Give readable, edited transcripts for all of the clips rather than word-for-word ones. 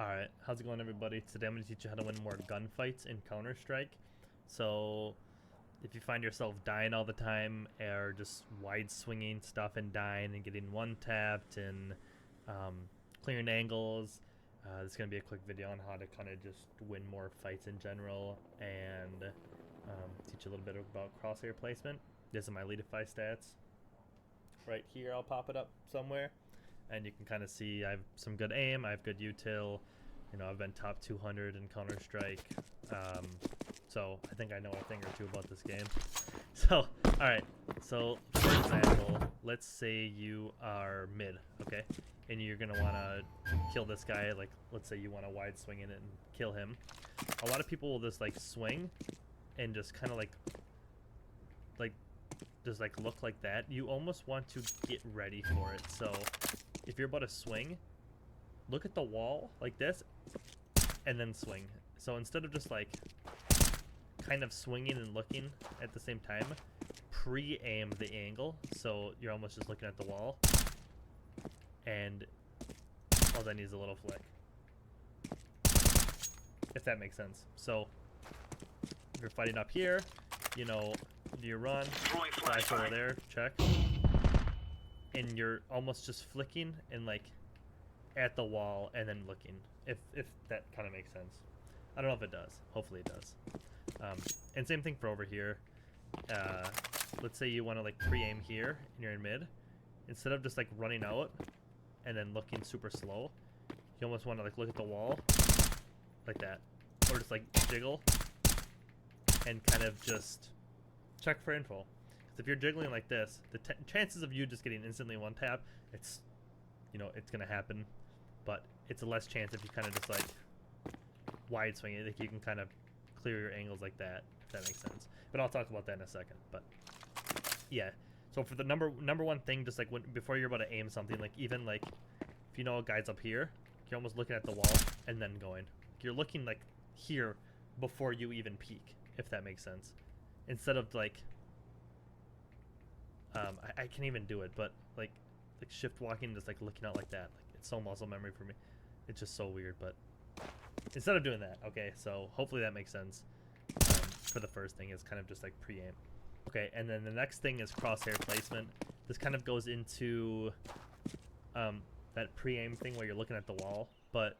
Alright, how's it going, everybody? Today I'm going to teach you how to win more gunfights in Counter-Strike. So, if you find yourself dying all the time, or just wide-swinging stuff and dying and getting one-tapped and clearing angles, this is going to be a quick video on how to kind of just win more fights in general and teach you a little bit about crosshair placement. This is my Leadify stats. Right here, I'll pop it up somewhere. And you can kind of see I have some good aim, I have good util, you know, I've been top 200 in Counter-Strike, so I think I know a thing or two about this game. So, alright, so for example, let's say you are mid, okay, and you're going to want to kill this guy, like, let's say you want to wide swing in it and kill him. A lot of people will just, like, swing and just kind of, just look like that. You almost want to get ready for it, so if you're about to swing, look at the wall like this, and then swing. So instead of just like kind of swinging and looking at the same time, pre-aim the angle, so you're almost just looking at the wall, and all that needs a little flick, if that makes sense. So if you're fighting up here, you know, you run, flash over there, check, and you're almost just flicking and like at the wall and then looking, if that kind of makes sense. I don't know if it does. Hopefully it does. And same thing for over here. Let's say you want to like pre-aim here and you're in mid. Instead of just like running out and then looking super slow, you almost want to like look at the wall like that, or just like jiggle and kind of just check for info. Because if you're jiggling like this, the chances of you just getting instantly one tap, it's, you know, it's gonna happen, but it's a less chance if you kind of just like wide swing it. Like you can kind of clear your angles like that, if that makes sense. But I'll talk about that in a second. But yeah, so for the number one thing, just like before you're about to aim something, like even like if you know a guy's up here, you're almost looking at the wall and then going. You're looking like here before you even peek, if that makes sense. Instead of like I can't even do it, but like shift walking, just like looking out like that, like it's so muscle memory for me. It's just so weird. But instead of doing that, okay, so hopefully that makes sense. For the first thing is kind of just like pre-aim. Okay, and then the next thing is crosshair placement. This kind of goes into that pre-aim thing where you're looking at the wall. But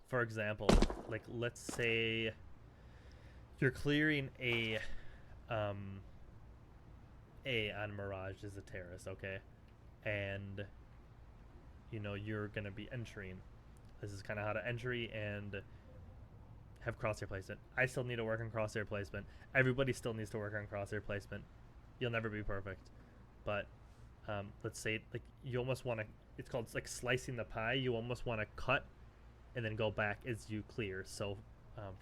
for example, like let's say you're clearing a on Mirage is a terrace, okay? And you know you're gonna be entering. This is kind of how to entry and have crosshair placement. I still need to work on crosshair placement. Everybody still needs to work on crosshair placement. You'll never be perfect, but let's say like you almost want to. It's called like slicing the pie. You almost want to cut and then go back as you clear. So,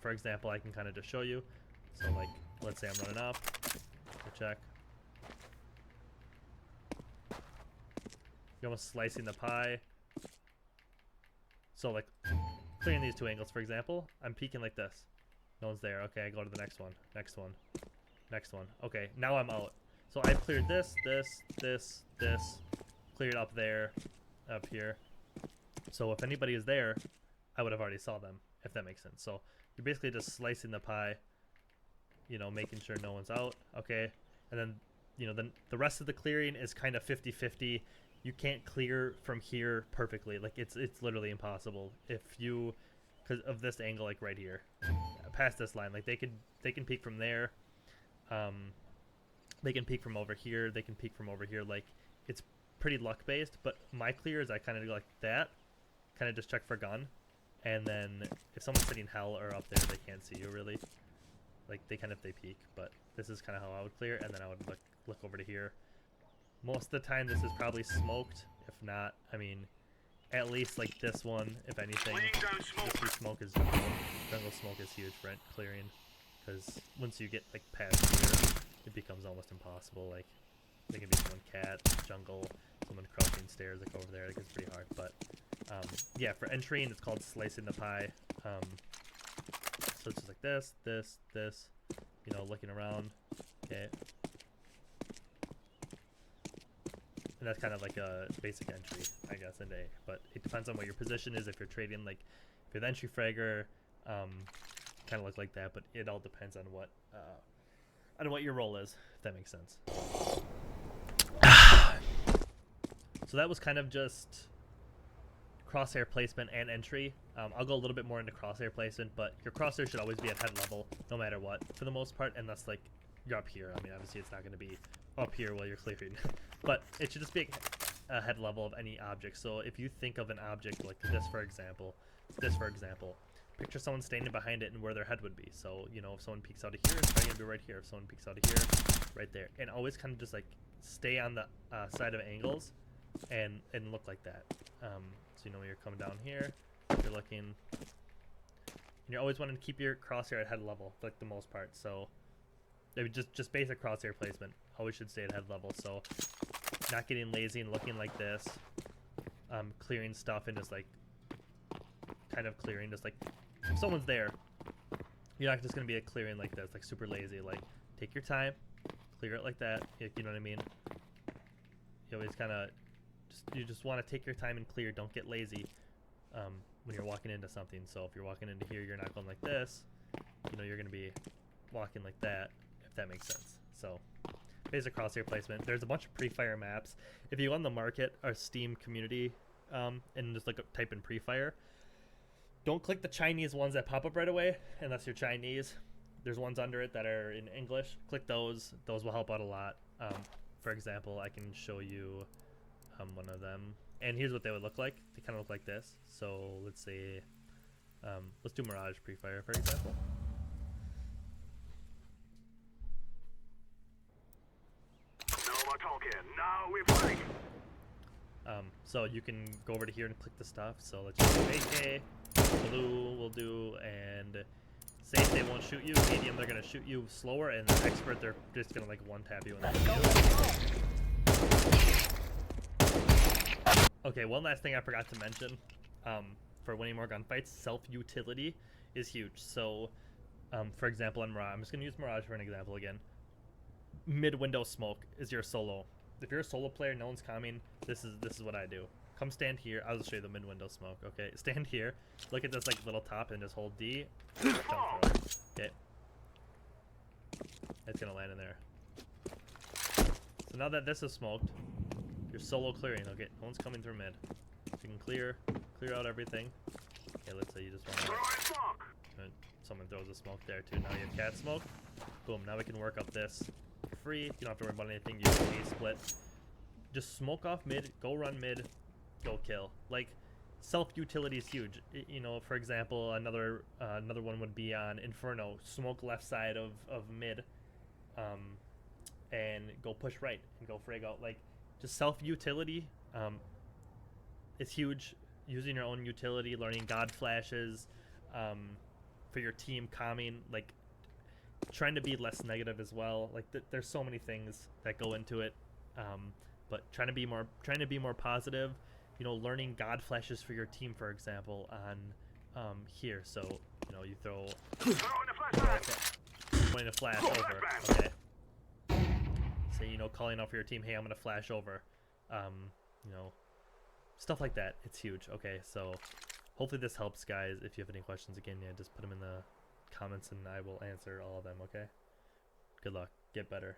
for example, I can kind of just show you. So like, let's say I'm running up. Check. You're almost slicing the pie. So like clearing these two angles, for example, I'm peeking like this. No one's there. Okay, I go to the next one. Next one. Next one. Okay, now I'm out. So I've cleared this. Cleared up there, up here. So if anybody is there, I would have already saw them, if that makes sense. So you're basically just slicing the pie, you know, making sure no one's out. Okay, and then, you know, then the rest of the clearing is kind of 50-50. You can't clear from here perfectly. Like it's literally impossible if you, because of this angle, like right here, past this line. Like they can peek from there. They can peek from over here. They can peek from over here. Like it's pretty luck based. But my clear is I kind of do like that, kind of just check for gun, and then if someone's sitting hell or up there, they can't see you really. Like they peek. But this is kind of how I would clear, and then I would look over to here. Most of the time, this is probably smoked. If not, I mean, at least like this one, if anything. This smoke is jungle. Jungle smoke is huge for clearing, because once you get like past here, it becomes almost impossible. Like, there can be someone cat, jungle, someone crouching stairs, like over there. Like it's pretty hard. But yeah, for entering, it's called slicing the pie. So it's just like this. You know, looking around. Okay. And that's kind of like a basic entry, I guess, into A. But it depends on what your position is. If you're trading, like, if With entry fragger, kind of look like that, but it all depends on what your role is, if that makes sense. So that was kind of just crosshair placement and entry. I'll go a little bit more into crosshair placement, but your crosshair should always be at head level, no matter what, for the most part, and that's like you're up here. I mean, obviously it's not going to be up here while you're clearing, but it should just be a head level of any object. So if you think of an object like this, for example, picture someone standing behind it and where their head would be. So, you know, if someone peeks out of here, it's probably going to be right here. If someone peeks out of here, right there. And always kind of just like stay on the side of angles and look like that. So, you know, when you're coming down here, you're looking, and you're always wanting to keep your crosshair at head level for like the most part. So maybe just basic crosshair placement always should stay at head level. So not getting lazy and looking like this, clearing stuff and just like kind of clearing, just like if someone's there, you're not just gonna be a clearing like this, like super lazy. Like take your time, clear it like that. You know what I mean? You always kind of just want to take your time and clear. Don't get lazy when you're walking into something. So if you're walking into here, you're not going like this. You know, you're gonna be walking like that, if that makes sense. So basic crosshair placement. There's a bunch of pre-fire maps. If you go on the market or Steam community and just like type in pre-fire, don't click the Chinese ones that pop up right away unless you're Chinese. There's ones under it that are in English. Click those. Those will help out a lot. For example, I can show you one of them. And here's what they would look like. They kind of look like this. So let's say, let's do Mirage pre-fire, for example. No more talking. Now we fight. So you can go over to here and click the stuff. So let's just do AK, blue will do, and safe they won't shoot you. Medium they're gonna shoot you slower, and expert they're just gonna like one tap you. Okay, one last thing I forgot to mention. For winning more gunfights, self-utility is huge. So, for example, on Mirage, I'm just gonna use Mirage for an example again. Mid-window smoke is your solo. If you're a solo player, no one's coming. This is what I do. Come stand here. I'll just show you the mid-window smoke. Okay, stand here. Look at this like little top and just hold D. Jump throw. Okay. It's gonna land in there. So now that this is smoked, you're solo clearing. Okay, no one's coming through mid. So you can clear out everything. Okay, let's say you just want to. Someone throws a smoke there too. Now you have cat smoke. Boom. Now we can work up this. Free. You don't have to worry about anything. You can split. Just smoke off mid. Go run mid. Go kill. Like self-utility is huge. You know, for example, another one would be on Inferno. Smoke left side of mid, and go push right and go frag out. Like just self-utility is huge. Using your own utility, learning god flashes for your team, calming, like trying to be less negative as well. Like there's so many things that go into it, but trying to be more positive. You know, learning god flashes for your team, for example, on here. So you know, you throw a flash over. Okay. Say, you know, calling out for your team. Hey, I'm gonna flash over. You know, stuff like that. It's huge. Okay, so hopefully this helps, guys. If you have any questions, again, yeah, just put them in the comments and I will answer all of them. Okay. Good luck. Get better.